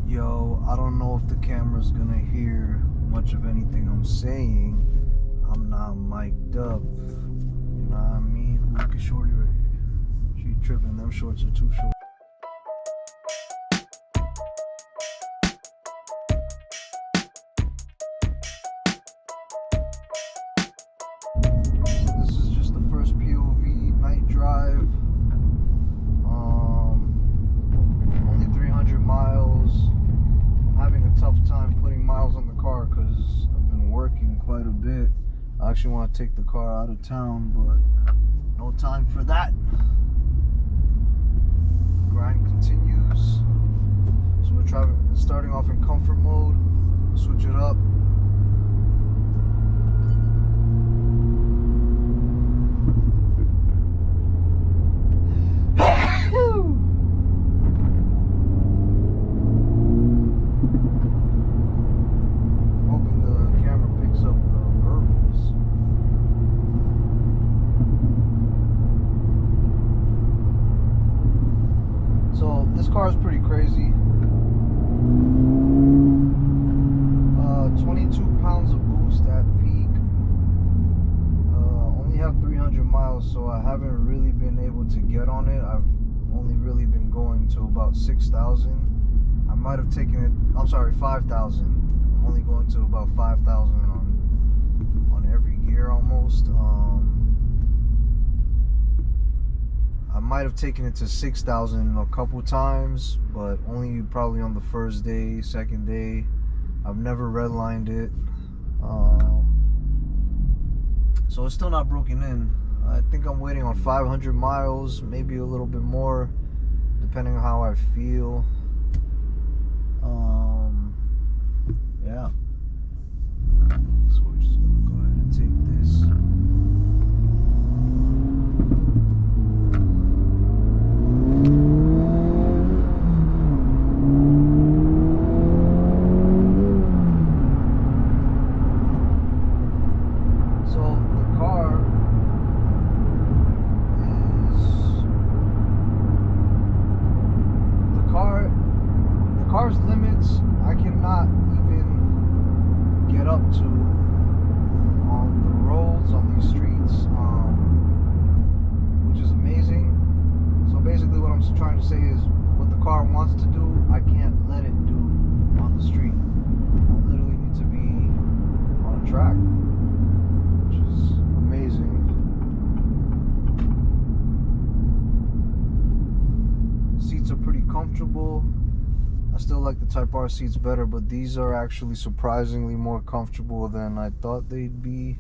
Yo, I don't know if the camera's gonna hear much of anything I'm saying. I'm not mic'd up. You know what I mean? Look at Shorty right here. She tripping. Them shorts are too short. So this is just the first POV night drive. Only 300 miles. I'm having a tough time putting miles on the car because I've been working quite a bit. I actually want to take the car out of town, but no time for that. Grind continues. So we're starting off in comfort mode. Switch it up. This car is pretty crazy. 22 pounds of boost at peak. Only have 300 miles, so I haven't really been able to get on it. I've only really been going to about 6,000. I might have taken it, I'm sorry, 5,000. I'm only going to about 5,000 on every gear almost. I might have taken it to 6,000 a couple times, but only probably on the first day, second day. I've never redlined it. So it's still not broken in. I think I'm waiting on 500 miles, maybe a little bit more, depending on how I feel. Yeah. So we're just gonna go ahead and take this. Car's limits I cannot even get up to on the roads, on these streets, which is amazing. So basically what I'm trying to say is what the car wants to do, I can't let it do on the street. I literally need to be on a track, which is amazing. Seats are pretty comfortable. I still like the Type R seats better, but these are actually surprisingly more comfortable than I thought they'd be.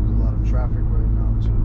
There's a lot of traffic right now too.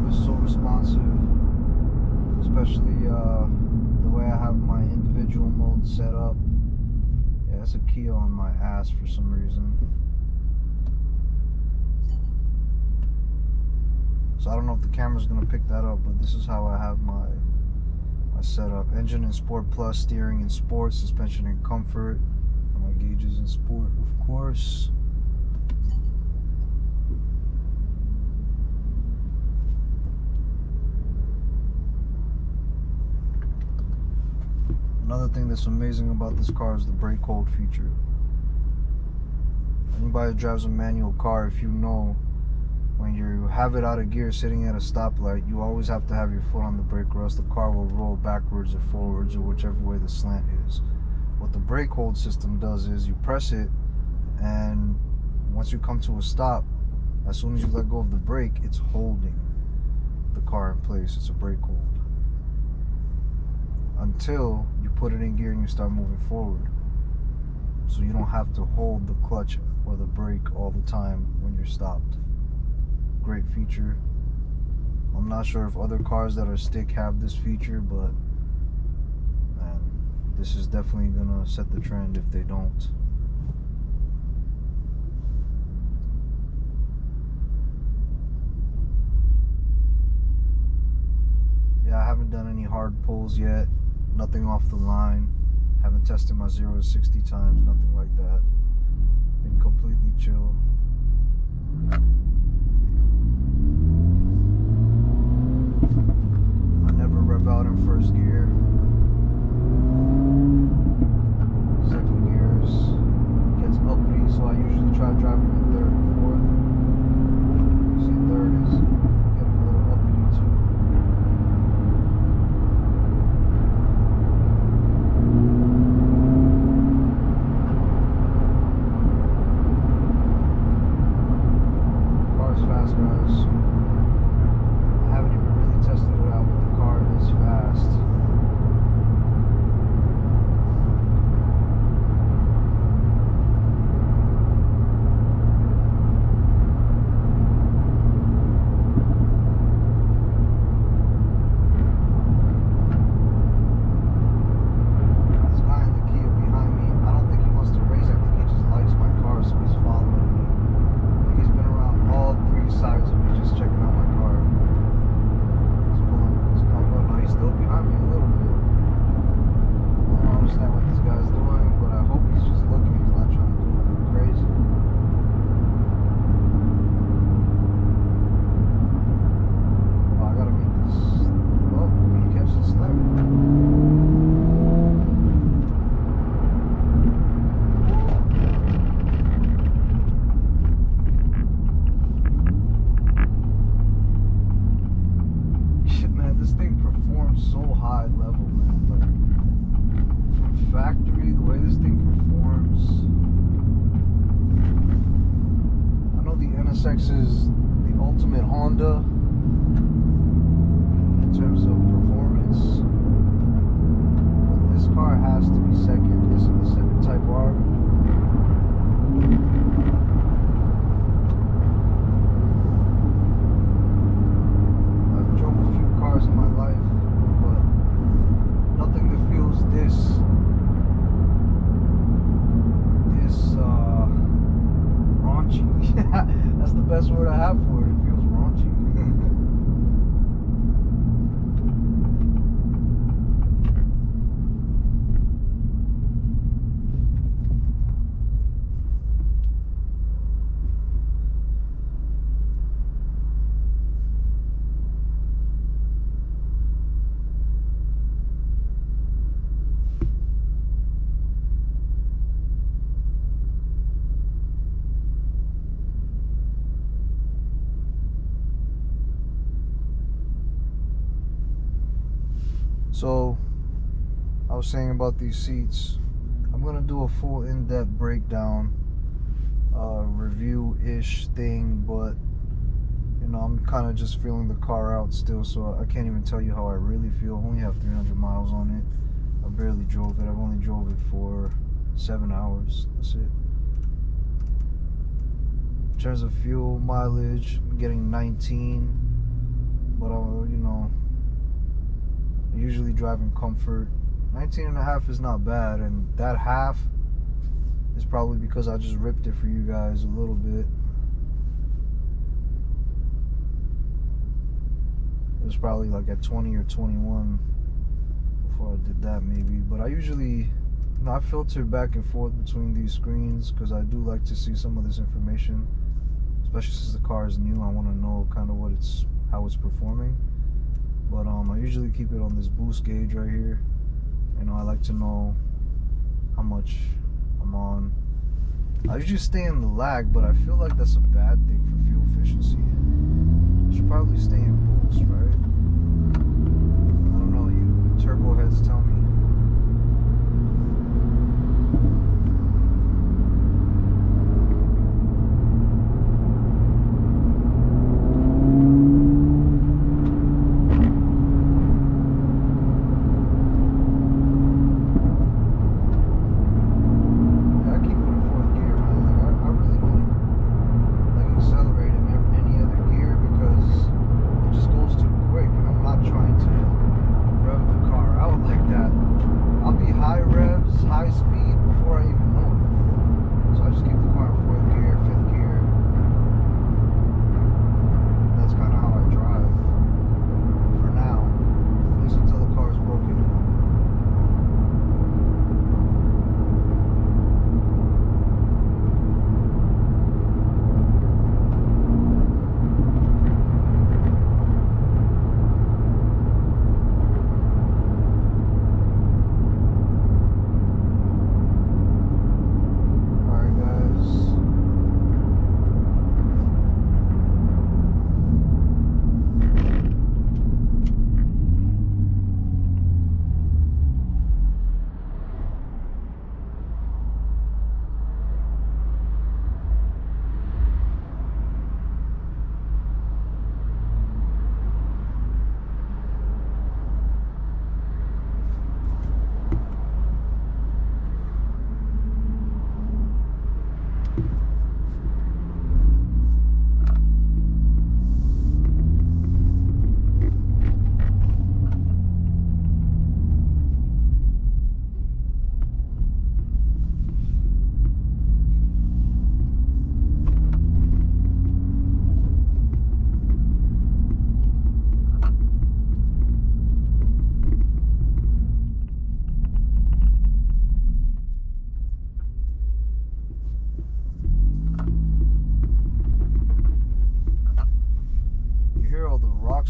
Is so responsive, especially the way I have my individual mode set up. Yeah, it's a Kia on my ass for some reason. So I don't know if the camera's gonna pick that up, but this is how I have my setup. Engine in Sport Plus, steering in Sport, suspension in Comfort, and my gauges in Sport, of course. Another thing that's amazing about this car is the brake hold feature. anybody who drives a manual car, if you know, when you have it out of gear sitting at a stoplight, you always have to have your foot on the brake, or else the car will roll backwards or forwards or whichever way the slant is. What the brake hold system does is you press it, and once you come to a stop, as soon as you let go of the brake, it's holding the car in place. It's a brake hold until you put it in gear and you start moving forward, so you don't have to hold the clutch or the brake all the time when you're stopped. Great feature. I'm not sure if other cars that are stick have this feature, but man, this is definitely gonna set the trend if they don't. Yeah, I haven't done any hard pulls yet. Nothing off the line. Haven't tested my 0 to 60 times. Nothing like that. Been completely chill. I never rev out in first gear. Second gears gets uppity, so I usually try driving in third and fourth. See, third is getting a little uppity too. Car's fast, guys. I haven't even really tested it out with the car this fast. This guy in the Kia behind me, I don't think he wants to race. I think he just likes my car, so he's following me. I think he's been around all three sides of me just checking out my car. He's coming up. No, he's still behind me a little bit. I don't understand what this guy's doing, but I hope he's just looking. He's not trying to do anything crazy. Oh, I gotta make this. Oh, when you catch the slap. Shit, man, this thing performs so high level, man. Like, from factory, the way this thing performs. I know the NSX is the ultimate Honda in terms of performance, but this car has to be second. This and the Civic Type R. I've drove a few cars in my life, but nothing that feels this raunchy. That's the best word I have for it. It feels raunchy. So, I was saying about these seats, I'm gonna do a full in-depth breakdown, review-ish thing, but you know, I'm kind of just feeling the car out still, so I can't even tell you how I really feel. I only have 300 miles on it. I barely drove it. I've only drove it for 7 hours. That's it. In terms of fuel mileage, I'm getting 19, but you know, I usually drive in comfort. 19 and a half is not bad, and that half is probably because I just ripped it for you guys a little bit. It was probably like at 20 or 21 before I did that maybe, but I usually, you know, I filter back and forth between these screens because I do like to see some of this information, especially since the car is new. I want to know kind of how it's performing. But I usually keep it on this boost gauge right here. You know, I like to know how much I'm on. I usually stay in the lag, but I feel like that's a bad thing for fuel efficiency. I should probably stay in boost, right? I don't know, you turbo heads tell me.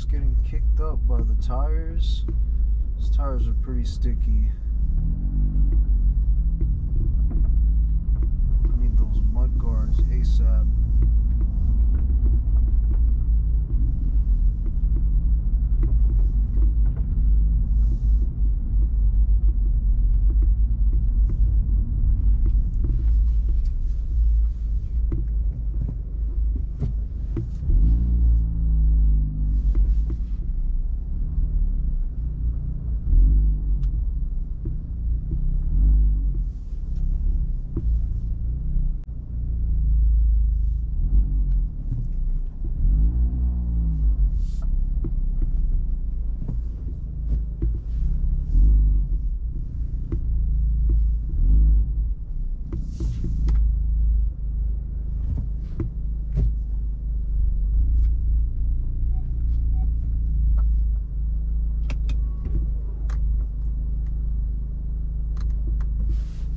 Getting kicked up by the tires. These tires are pretty sticky. I need those mud guards ASAP.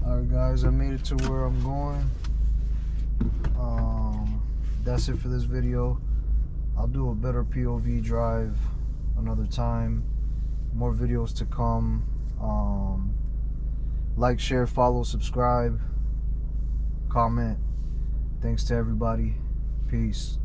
Alright guys, I made it to where I'm going. That's it for this video. I'll do a better POV drive another time. More videos to come. Like, share, follow, subscribe, comment. Thanks to everybody. Peace.